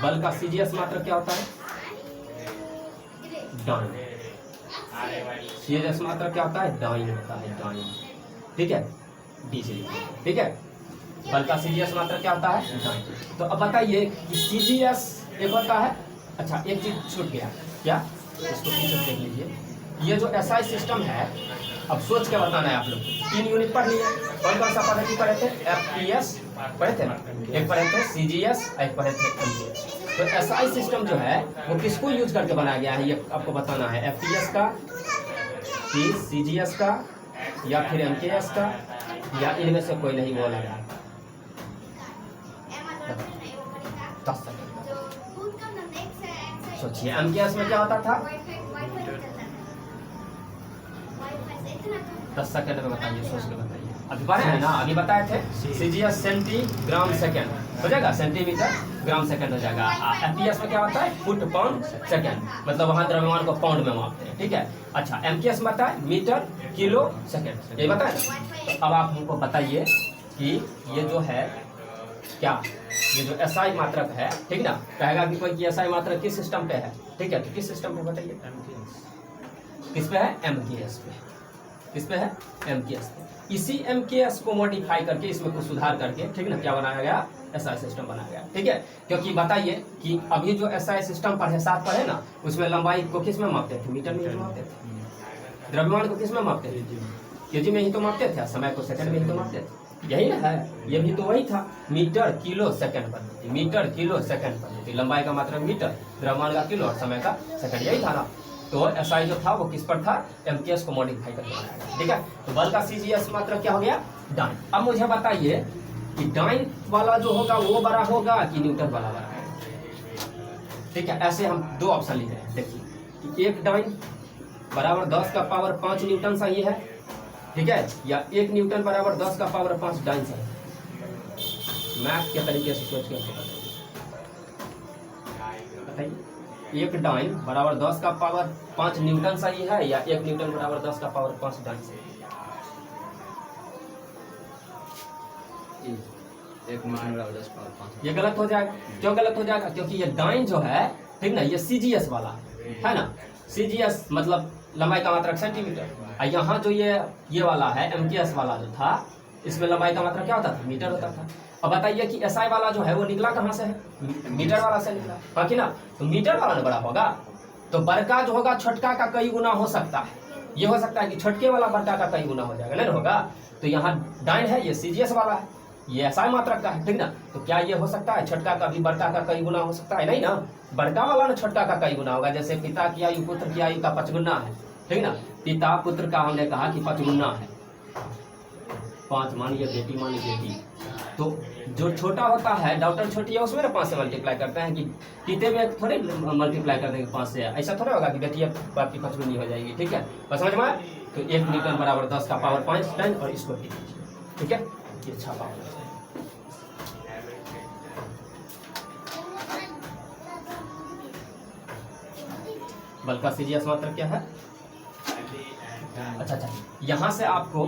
बल का सीजीएस मात्रक क्या होता है? डाइन। सीजीएस मात्रक क्या होता है? डाइन होता है, डाइन। ठीक है, डी से लिखिए। ठीक है, बल का सीजीएस मात्रक क्या होता है? डाइन। तो अब बताइए कि सीजीएस एक होता है। अच्छा, एक चीज छूट गया, क्या? इसको पीछे देख लीजिए। ये जो एसआई सिस्टम है, अब सोच के बताना है आप लोग। 3 यूनिट पढ़ लिए। कौन सा पद्धति पढ़े थे? एफपीएस पढ़े थे ना, एक पढ़े थे सीजीएस, एक पढ़े थे एमजीएस। तो एसआई सिस्टम जो है वो किसको यूज करके बनाया गया है, ये आपको बताना है। एफपीएस का, कि सीजीएस का, या फिर एमकेएस का, या इनमें से कोई नहीं बोला गया। 10 सेकंड सोचिए। एमकेएस में क्या होता था? 10 सेकंड में बताइए, सोच के बताइए। अभी पढ़े हैं ना, अभी बताए थे। सीजीएस सेंटीग्राम सेकंड हो जाएगा, सेंटीमीटर ग्राम सेकंड हो जाएगा। एफपीएस में क्या होता है? फुट पाउंड सेकंड, मतलब वहां द्रव्यमान को पाउंड में मापते हैं। ठीक है, अच्छा एमकेएस में बताए मीटर किलो सेकंड, ये बताए। तो अब आप हमको बताइए कि ये जो है क्या, ये जो एसआई मात्रक है, ठीक ना, कहेगा कि कोई एसआई मात्रक किस सिस्टम पे है? ठीक है, तो किस सिस्टम पे बताइए? किस पे है? एमकेएस पे। किस पे है? एमकेएस पे। इसी एमकेएस को मॉडिफाई करके, इसमें कुछ सुधार करके, ठीक ना, क्या बनाया गया? एसआई सिस्टम बनाया गया। ठीक है, क्योंकि बताइए कि अभी जो एसआई सिस्टम पढ़े, 7 पढ़े ना, उसमें लंबाई को किस में मापते थे? मीटर में ही मापते थे। द्रव्यमान को किस में मापते थे? केजी में ही तो मापते थे। समय को सेकंड में ही तो मापते थे। यही ना है, ये भी तो वही था। मीटर किलो सेकंड पद्धति, मीटर किलो सेकंड पद्धति। लंबाई का मात्रक मीटर, द्रव्यमान का किलो और समय का सेकंड, यही था ना। तो एसआई जो था वो किस पर था? एमकेएस को मॉडिफाई करके बनाया गया। ठीक है, तो बल का सीजीएस मात्रक क्या हो गया? डाइन। अब मुझे बताइए कि डाइन वाला जो होगा वो बड़ा होगा कि न्यूटन वाला बड़ा होगा? ठीक है, ऐसे हम 2 ऑप्शन लिख रहे हैं। देखिए कि एक डाइन बराबर 10 का पावर 5 न्यूटन सही है, ठीक है, या 1 न्यूटन बराबर 10 का पावर 5 डाइन सही है। मैथ के तरीके से सोच के बताइए, एक डाइन बराबर 10 का पावर 5 न्यूटन सही है, या 1 न्यूटन बराबर 10 का पावर 5 डाइन सही है? 1 न्यूटन बराबर 10 पावर 5। ये गलत हो जाएगा। क्यों गलत हो जाएगा? क्योंकि ये डाइन जो है, ठीक ना, ये सीजीएस वाला है ना। सीजीएस मतलब लंबाई का मात्रक सेंटीमीटर, और यहाँ जो ये वाला है एमकेएस वाला जो था, इसमें लंबाई का मात्रक क्या होता था? मीटर होता था। अब बताइए कि एसआई वाला जो है वो निकला कहाँ से है? मीटर वाला से निकला, हाँ कि ना। तो मीटर वाला ना बड़ा होगा, तो बड़का जो होगा छोटका का कई गुना हो सकता है। ये हो सकता है कि छोटके वाला बड़का का कई गुना हो जाएगा, नहीं होगा। तो यहाँ डाइन है, ये सीजीएस वाला है, ये एसआई मात्रक का है, ठीक ना। तो क्या ये हो सकता है छोटका का भी बड़का का कई गुना हो सकता है? नहीं ना, बड़का वाला ना छोटका का कई गुना होगा। जैसे पिता की आयु पुत्र की आयु का 5 गुना है, ठीक ना। पिता पुत्र का हमने कहा कि 5 गुना है, 5 मानिए बेटी मानिए बेटी। तो जो छोटा होता है, डॉक्टर छोटी है, उसमें ना 5 से मल्टीप्लाई करते हैं, कि पिते में थोड़े मल्टीप्लाई कर देंगे 5 से। ऐसा थोड़ा होगा कि बेटी आपकी 5 गुनी हो जाएगी। ठीक है, बस समझ में आया? तो 1 न्यूटन बराबर 10 का पावर 5 डाइन, और इसको लिख लीजिए। ठीक है, ये छापा होना चाहिए। बल का सीजीएस मात्रक क्या है? अच्छा, यहाँ से आपको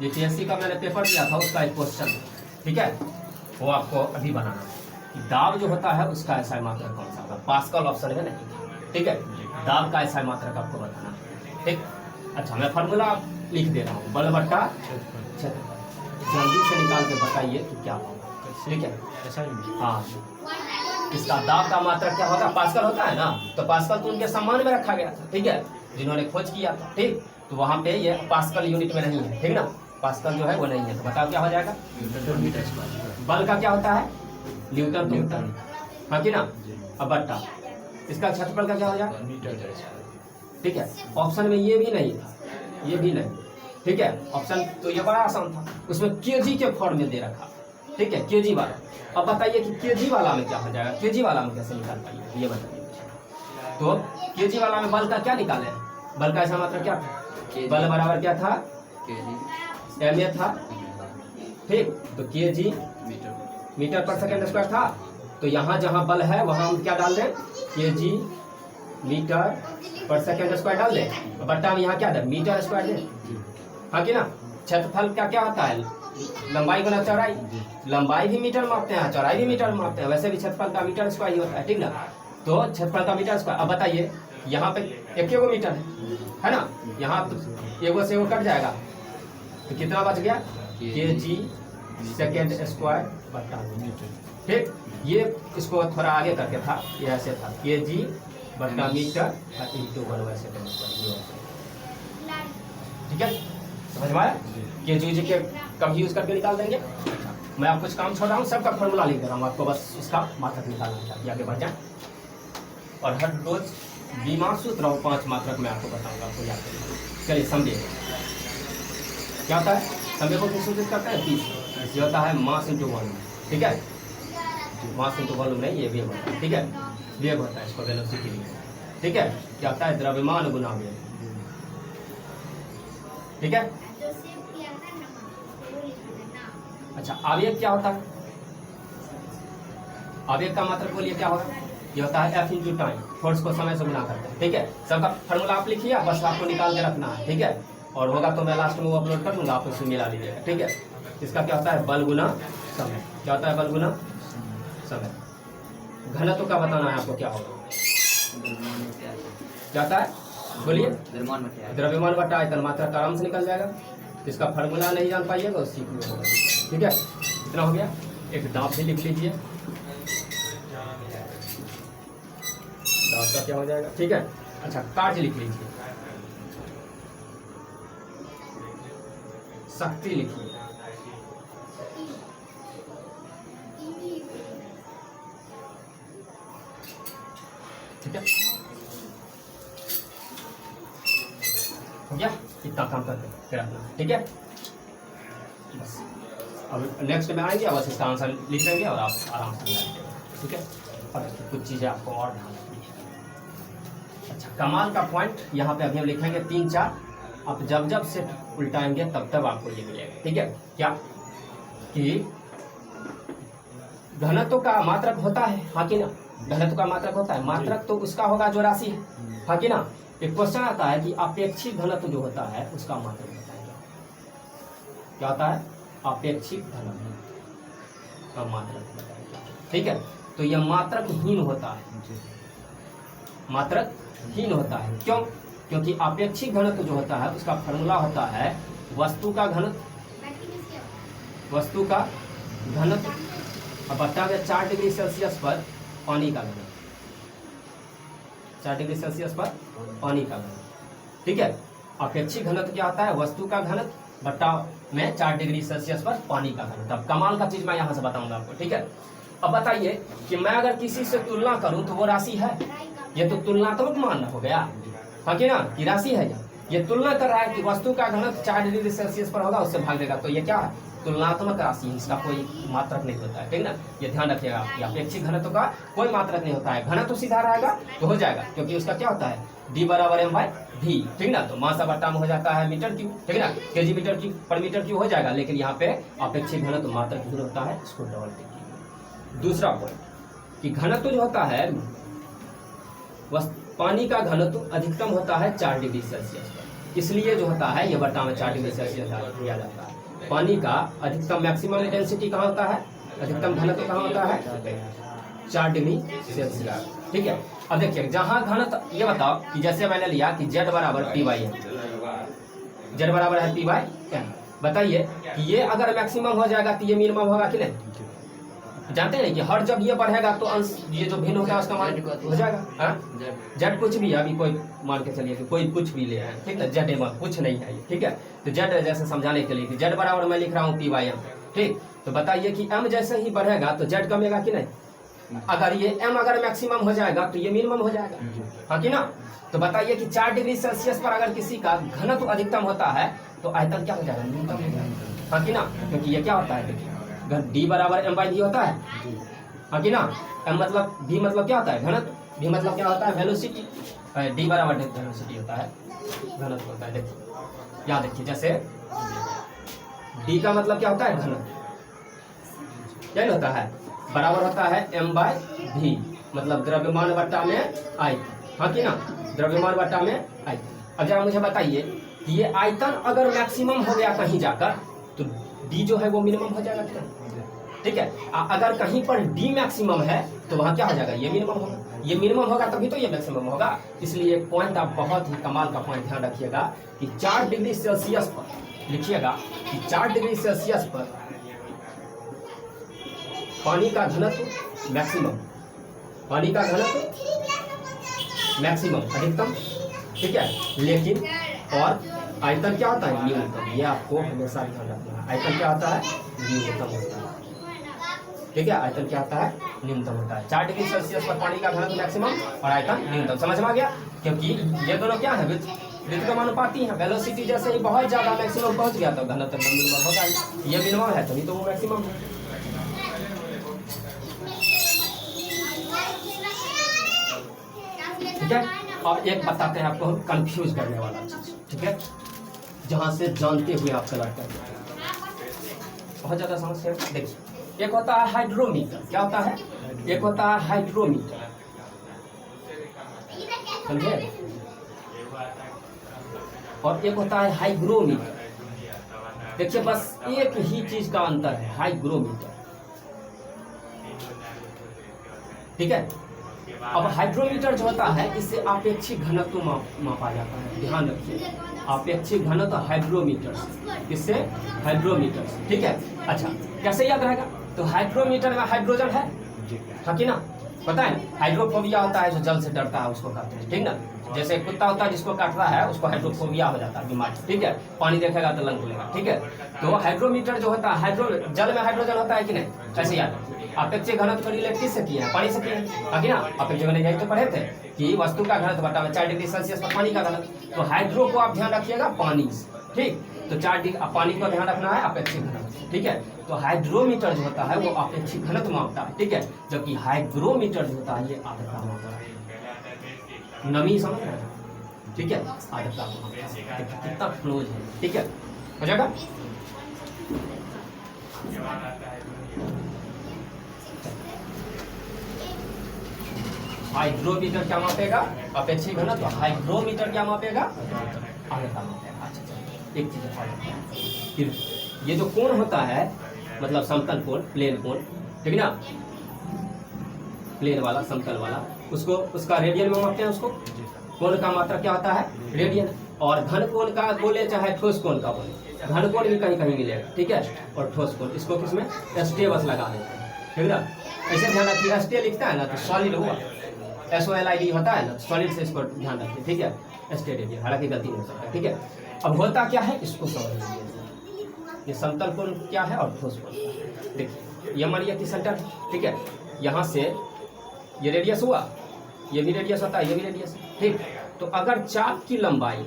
ये पीएससी का मैंने पेपर दिया था, उसका एक क्वेश्चन, ठीक है, वो आपको अभी बनाना है कि दाब जो होता है उसका एसआई मात्रक कौन सा होगा। पास्कल ऑप्शन है नहीं, ठीक है, दाब का एसआई मात्रक आपको बताना है। ठीक, अच्छा मैं फार्मूला लिख दे रहा हूँ, बल बट्टा क्षेत्रफल। जल्दी से निकाल के बताइए कि क्या होगा। ठीक है, हाँ, इसका दाब का मात्रक क्या होगा? पास्कल होता है ना, तो पास्कल तो उनके सम्मान में रखा गया था, ठीक है, जिन्होंने खोज किया था। ठीक, तो वहां पे ये पास्कल यूनिट में नहीं है, ठीक ना, पास्कल जो है वो नहीं है। तो बताओ क्या हो जाएगा? बल का क्या होता है? न्यूटन न्यूटन, हाँ कि ना। अब बट्टा इसका क्षेत्रफल का क्या हो जाएगा? मीटर। ठीक है, ऑप्शन में ये भी नहीं था, ये भी नहीं, ठीक है। ऑप्शन तो ये बड़ा आसान था, उसमें केजी के फॉर्म में दे रखा, ठीक है, केजी वाला। अब बताइए कि केजी वाला में क्या हो जाएगा? केजी वाला में कैसे निकाल पाइए, ये बताइए। तो केजी वाला में बल का क्या निकाले? बल का ऐसा मात्रक क्या था? बल बराबर क्या था? एम ए था, ठीक, तो केजी मीटर पर सेकंड स्क्वायर था। तो यहाँ जहाँ बल है वहाँ हम क्या डाल दें? केजी मीटर पर सेकंड स्क्वायर डाल दें। बट्टा में यहाँ क्या दे? मीटर स्क्वायर दे, हाँ कि ना। क्षेत्रफल का क्या होता है? लंबाई गुना चौड़ाई, लंबाई भी मीटर मापते हैं, चौड़ाई भी मीटर मापते हैं, वैसे भी क्षेत्रफल का मीटर स्क्वायर ही होता है, ठीक ना। तो क्षेत्रफल का मीटर स्क्वायर। अब बताइए यहाँ पे एक मीटर है ना, यहाँ तो एगो से एगो कट जाएगा तो कितना बच गया, kg सेकेंड स्क्वायर बटा मीटर। ठीक, ये इसको थोड़ा आगे करके था, ये ऐसे था kg बटा मीटर इंटू 1/2 सेकेंड स्क्वायर। ठीक है, समझ में आया। kg के कभी यूज करके निकाल देंगे। मैं आप कुछ काम छोड़ रहा हूँ, सबका फॉर्मूला लिख दे रहा हूँ आपको, बस इसका मात्रक निकालना चाहिए, आगे बढ़ जाए। और हर रोज बीमा सूत्र और 5 मात्रक मैं आपको बताऊंगा, आपको याद करिए। चलिए समझिए क्या होता है, समय को किस सूचित करता है, 30। ये होता है मास इंटू वॉल्यूम, ठीक है, मास इंटू वॉल्यूम नहीं, ये वेग होता है, ठीक है, वेग होता है, इसको वेलोसिटी भी, ठीक है। क्या होता है, द्रव्यमान गुना वेग, ठीक है। अच्छा, आवेग क्या होता है, आवेग का मात्रक बोलिए क्या होगा, ये होता है F इंटू टाइम, फोर्स को समय से गुना करते हैं, ठीक है। सबका फॉर्मूला आप लिखिए, बस आपको निकाल के रखना है, ठीक है। और होगा तो मैं लास्ट में वो अपलोड कर दूंगा, आप उसमें मिला लीजिएगा, ठीक है। इसका क्या होता है, बल गुना समय, क्या होता है, बल गुना समय। घनत्व का बताना है आपको, क्या होगा, क्या होता है, बोलिए, द्रव्यमान बटा आयतन, मात्रक आराम से निकल जाएगा। इसका फॉर्मूला नहीं जान पाइएगा उसी में होगा, ठीक है। इतना हो गया, एक दाब भी लिख लीजिए, दाब का क्या हो जाएगा, ठीक है। अच्छा, कार्य लिख लीजिए, शक्ति लिखिए, ठीक है, हो गया। इतना काम करके फिर अपना, ठीक है। बस अब नेक्स्ट में आएंगे, बस इसका आंसर लिख देंगे और आप आराम से मिला लीजिएगा, ठीक है। और कुछ चीज़ें आपको और ध्यान रखनी है। अच्छा, कमाल का पॉइंट यहाँ पे अभी हम लिखेंगे 3-4, आप जब जब से उल्टाएंगे तब तब आपको ये मिलेगा, ठीक है। क्या कि घनत्व का मात्रक होता है, हाँ कि ना, घनत्व का मात्रक होता है, मात्रक तो उसका होगा जो राशि है, हाँ कि ना। एक क्वेश्चन आता है कि अपेक्षित घनत्व जो होता है उसका मात्रक बताइए, क्या होता है, अपेक्षित घनत्व का मात्रक बताइए, ठीक है। तो यह मात्रकहीन होता है, मात्रकहीन होता है, क्यों, क्योंकि अपेक्षित घनत्व जो होता है उसका फॉर्मूला होता है वस्तु का घनत्व, वस्तु का घनत्व बटा में 4 डिग्री सेल्सियस पर पानी का घनत्व, 4 डिग्री सेल्सियस पर पानी का घनत्व, ठीक है। अपेक्षित घनत्व क्या होता है, वस्तु का घनत्व बटा में 4 डिग्री सेल्सियस पर पानी का घनत्व। अब कमाल का चीज मैं यहाँ से बताऊंगा आपको, ठीक है। अब बताइए कि मैं अगर किसी से तुलना करूं तो वो राशि है, ये तो तुलनात्मक मान हो गया, हाँ कि ना, कि राशि है। ये तुलना कर रहा है कि वस्तु का घनत्व 4 डिग्री सेल्सियस पर होगा, उससे भाग देगा, तो ये क्या है, तुलनात्मक राशि है, इसका कोई मात्रक नहीं होता है, ठीक ना। ये ध्यान रखिएगा, अपेक्षित घनत्व का कोई मात्रक नहीं होता है। घनत्व सीधा रहेगा तो हो जाएगा, क्योंकि उसका क्या होता है, D बराबर m/v, ठीक ना। तो मास बट्टा में हो जाता है मीटर क्यूब, ठीक ना, kg मीटर क्यूब पर मीटर क्यूब हो जाएगा। लेकिन यहाँ पे अपेक्षित घनत्व मात्रक ही होता है, इसको डबल टिक कीजिए। दूसरा पॉइंट कि घनत्व जो होता है, पानी का घनत्व अधिकतम होता है 4 डिग्री सेल्सियस पर, इसलिए जो होता है ये बट्टा में 4 डिग्री सेल्सियस दिया जाता है। पानी का अधिकतम मैक्सिमम इंटेंसिटी कहाँ होता है, अधिकतम घनत्व कहाँ होता है, 4 डिग्री सेल्सियस, ठीक है। अब देखिए, जहाँ घनत्व, ये बताओ कि जैसे मैंने लिया कि Z बराबर P/m, Z बराबर है P/m, बताइए कि ये अगर मैक्सिमम हो जाएगा तो ये मिनिमम होगा कि नहीं। जानते हैं कि हर जब ये बढ़ेगा तो अंश ये जो भिन्न होता है उसका मान हो जाएगा, Z कुछ भी, अभी कोई मान के चलिए कि कोई कुछ भी ले है, ठीक है, Z कुछ नहीं है, ठीक है। तो Z जैसे समझाने के लिए कि Z बराबर मैं लिख रहा हूँ P/m, ठीक। तो बताइए कि m जैसे ही बढ़ेगा तो Z कमेगा कि नहीं। अगर ये m अगर मैक्सिमम हो जाएगा तो ये मिनिमम हो जाएगा, हाँ कि ना। तो बताइए कि 4 डिग्री सेल्सियस पर अगर किसी का घनत्व अधिकतम होता है तो आयतन क्या हो जाएगा, न्यूनतम हो जाएगा, हाँ कि ना। क्योंकि ये क्या होता है, देखिए D बराबर m/v होता है, हाँ कि ना। m मतलब, v मतलब क्या होता है, घनत्व, v मतलब क्या होता है, वेलोसिटी, D बराबर वेलोसिटी होता है, घनत्व होता है। देखिए याद रखिए, जैसे D का मतलब क्या होता है, घनत्व, क्या होता है, बराबर होता है m/v, मतलब द्रव्यमान बट्टा में आयतन, हाँ कि ना, द्रव्यमान बट्टा में आयतन। अब जरा मुझे बताइए कि ये आयतन अगर मैक्सिमम हो गया कहीं जाकर तो डी जो है वो मिनिमम हो जाएगा क्या? ठीक है। अगर कहीं पर डी मैक्सिमम है तो वहाँ क्या हो जाएगा? ये मिनिमम होगा। ये मिनिमम होगा तभी तो ये मैक्सिमम होगा। इसलिए एक पॉइंट आप बहुत ही कमाल का पॉइंट ध्यान रखिएगा कि 4 डिग्री सेल्सियस पर लिखिएगा कि 4 डिग्री सेल्सियस पर पानी का घनत्व मैक्सिमम, पानी का घनत्व मैक्सिमम अधिकतम, ठीक है। लेकिन और आयतन क्या होता है? न्यूनतम। ये आपको हमेशा ध्यान रखना है। आयतन क्या होता है? न्यूनतम होता है, ठीक है। आयतन क्या होता है? न्यूनतम होता है। 4 डिग्री सेल्सियस पर पानी का घनत्व मैक्सिमम और आयतन न्यूनतम। समझ में आ गया? क्योंकि ये दोनों क्या है? व्युत्क्रमानुपाती है। वेलोसिटी जैसे ही बहुत ज्यादा मैक्सिमम पहुंच गया तो घनत्व मिनिमम होगा। ये मिनिमम है तभी तो वो मैक्सिमम है। ठीक है। अब एक बताते हैं आपको कंफ्यूज करने वाला चीज, ठीक है, जहां से जानते हुए आप कलर करते हैं। बहुत ज्यादा समस्या है। देखिए, एक होता है हाइड्रोमीटर। क्या होता है? एक होता है हाइड्रोमीटर, समझे, और एक होता है हाइग्रोमीटर। देखिए, बस एक ही चीज का अंतर है, हाइग्रोमीटर, ठीक है। अब हाइड्रोमीटर जो होता है इससे अपेक्षित घनत्व मापा जाता है। ध्यान रखिए, अपेक्षित घनत्व हाइड्रोमीटर से, इससे हाइड्रोमीटर से, ठीक है। अच्छा, कैसे याद रहेगा? तो हाइड्रोमीटर में हाइड्रोजन है, हाँ कि ना? पता है ना? हाइड्रोफोबिया होता है जो जल से डरता है उसको कहते हैं, ठीक ना। जैसे कुत्ता होता है जिसको काटता है उसको हाइड्रोफोबिया हो जाता है, बीमारी, ठीक है। पानी देखेगा तो लंग खुलेगा, ठीक है। तो हाइड्रोमीटर जो होता है, जल में हाइड्रोजन होता है कि नहीं? ऐसे याद। अपेक्षित घनत्व को रिलेट किससे किया है? पानी से किया है, कि ना। अपेक्षित घनत्व यही तो पढ़े थे कि वस्तु का घनत्व बटा में 4 डिग्री सेल्सियस पर पानी का घनत्व। तो हाइड्रो को आप ध्यान रखिएगा पानी से, ठीक। तो 4 डिग्री पानी को ध्यान रखना है अपेक्षित घनत्व, ठीक है। तो हाइड्रोमीटर जो होता है वो अपेक्षित घनत्व मापता है, ठीक है। जबकि हाइग्रोमीटर जो होता है ये आर्द्रता मापता है। नमी समझ रहे हैं, ठीक है। आर्द्रता कितना क्लोज है, ठीक है। हो जाएगा। हाइग्रोमीटर क्या मापेगा? अपेक्षित घनत्व। हाइग्रोमीटर क्या मापेगा? आर्द्रता मापेगा। अच्छा, एक चीज फिर ये जो कोण होता है, मतलब समतल कोण, प्लेन कोण, ठीक है ना, प्लेन वाला, समतल वाला, उसको उसका रेडियन में मापते हैं। उसको कोण का मात्रा क्या होता है? रेडियन। और घन कोण का बोले चाहे ठोस कोण का बोले, घन कोण भी कहीं कहीं मिलेगा, ठीक है। और ठोस कोण इसको किसमें? एस्टे बस लगा देते हैं, ठीक है ना। ऐसे ध्यान रखिए, एस्टे लिखता है ना तो सॉलिड हुआ, SOLID होता है ना, सॉलिड से इसको ध्यान रखिए, ठीक है। एस्टे रेडियन, हालांकि गलती नहीं हो सकता, ठीक है। अब होता क्या है इसको समझ लीजिए। ये समतल कोण क्या है और ठोस कोण क्या है। देखिए, ये मानिए कि सेंटर है, ठीक है। यहाँ से ये रेडियस हुआ, ये भी रेडियस होता है, ये भी रेडियस, ठीक। तो अगर चाप की लंबाई,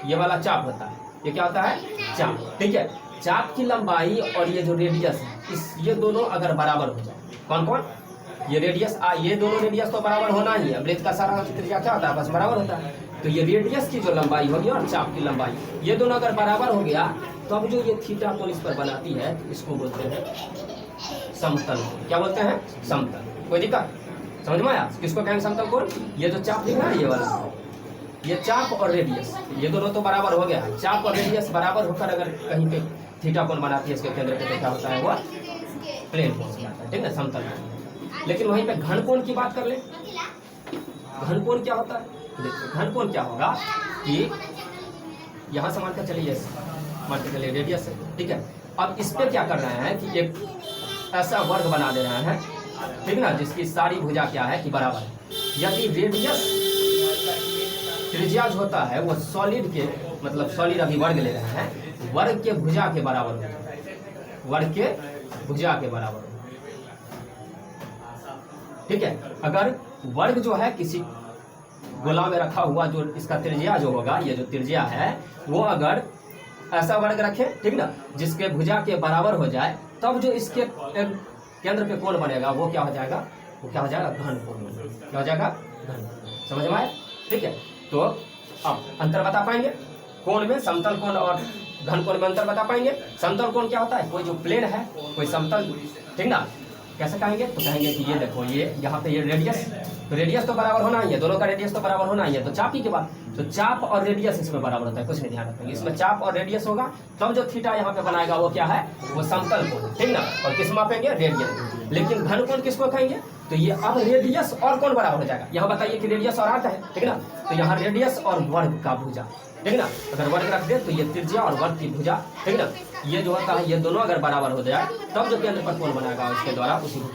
ये वाला चाप होता है, ये क्या होता है? चाप, ठीक है। चाप की लंबाई और ये जो रेडियस है, ये दोनों अगर बराबर हो जाए, कौन कौन? ये रेडियस, ये दोनों रेडियस तो बराबर होना ही है। वृत्त का सारा त्रिज्या क्या होता है? बस बराबर होता है। तो ये रेडियस की जो लंबाई होगी और चाप की लंबाई, ये दोनों अगर बराबर हो गया तो अब जो ये थीटा कोण इस पर बनाती है इसको बोलते हैं समतल कोण। क्या बोलते हैं? समतल। कोई दिक्कत समझ में आया? किसको कहेंगे समतल कोण? ये जो चाप लिखा है ये वाला, ये चाप और रेडियस, ये दोनों तो बराबर हो गया। चाप और रेडियस बराबर होकर अगर कहीं पे थीटा कोण बनाती है इसके केंद्र पे, क्या होता है? वो प्लेन कोण बनाता है, ठीक है, समतल कोण। लेकिन वहीं पे घन कोण की बात कर ले। घन कोण क्या होता है? देखिए, घन कोण क्या होगा कि यहाँ से मानकर चलिए, मान के चलिए रेडियस है, ठीक है। अब इस पे क्या कर रहे हैं कि एक ऐसा वर्ग बना दे रहे हैं, ठीक ना, जिसकी सारी भुजा क्या है कि बराबर है। यदि रेडियस त्रिज्या जो होता है वो सॉलिड के, मतलब सॉलिड अभी वर्ग ले रहे हैं, वर्ग के भुजा के बराबर होता है, वर्ग के भुजा के बराबर होता है, ठीक है। अगर वर्ग जो है किसी गोला में रखा हुआ, जो इसका त्रिज्या जो होगा, ये जो त्रिज्या है वो अगर ऐसा वर्ग रखे, ठीक ना, जिसके भुजा के बराबर हो जाए, तब जो इसके केंद्र पे कोण बनेगा वो क्या हो जाएगा? वो क्या हो जाएगा? घन कोण। क्या हो जाएगा? घन कोण। समझ में आया? ठीक है। तो अब अंतर बता पाएंगे कोण में, समतल कोण और घन कोण में अंतर बता पाएंगे। समतल कोण क्या होता है? कोई जो प्लेन है, कोई समतल, ठीक ना, कैसे कहेंगे? तो कहेंगे कि ये देखो, ये यहाँ पे ये रेडियस तो रेडियस तो बराबर होना ही है, दोनों का रेडियस तो बराबर होना ही है, तो चाप ही के बाद, तो चाप और रेडियस इसमें बराबर होता है, कुछ नहीं ध्यान रखेंगे, इसमें चाप और रेडियस होगा, तब जो थीटा यहाँ पे बनाएगा वो क्या है, वो समतल कोण, ठीक ना। और किस मापेंगे, रेडियन। लेकिन घन कोण किसको कहेंगे, तो ये अब रेडियस और कोण बराबर हो जाएगा। यहाँ बताइए कि रेडियस और आता है, ठीक ना, तो यहाँ रेडियस और वर्ग का भुजा, ठीक ना, अगर वर्ग रख दे तो ये त्रिज्या और वर्ग की भुजा, ठीक ना, ये जो होता है ये दोनों अगर बराबर हो जाए तब जो केंद्र पर कोण बनाएगा उसके द्वारा उसी को क्या